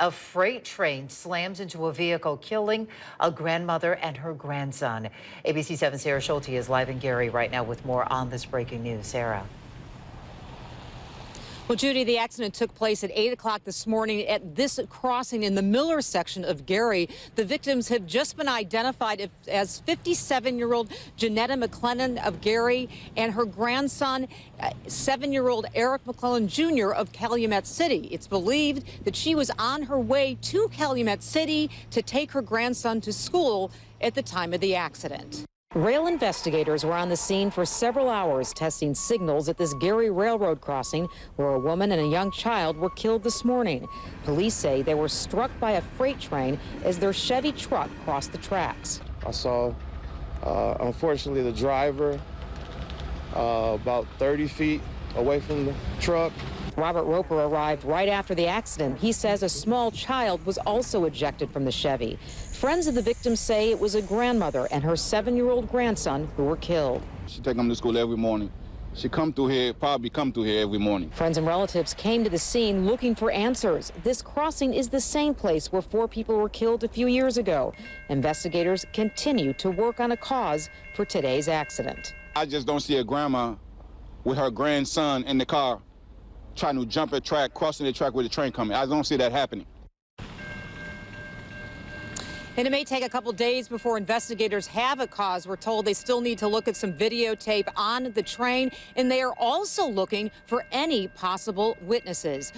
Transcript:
A freight train slams into a vehicle, killing a grandmother and her grandson. ABC 7's Sarah Schulte is live in Gary right now with more on this breaking news. Sarah. Well, Judy, the accident took place at 8 o'clock this morning at this crossing in the Miller section of Gary. The victims have just been identified as 57-year-old Janetta McClellan of Gary and her grandson, 7-year-old Eric McClellan Jr. of Calumet City. It's believed that she was on her way to Calumet City to take her grandson to school at the time of the accident. Rail investigators were on the scene for several hours testing signals at this Gary Railroad crossing where a woman and a young child were killed this morning. Police say they were struck by a freight train as their Chevy truck crossed the tracks. I saw, unfortunately, the driver about 30 feet away from the truck. Robert Roper arrived right after the accident. He says a small child was also ejected from the Chevy. Friends of the victim say it was a grandmother and her 7-year-old grandson who were killed. She take them to school every morning. She probably come through here every morning. Friends and relatives came to the scene looking for answers. This crossing is the same place where 4 people were killed a few years ago. Investigators continue to work on a cause for today's accident. I just don't see a grandma with her grandson in the car trying to jump a track, crossing the track with the train coming. I don't see that happening. And it may take a couple days before investigators have a cause. We're told they still need to look at some videotape on the train, and they are also looking for any possible witnesses.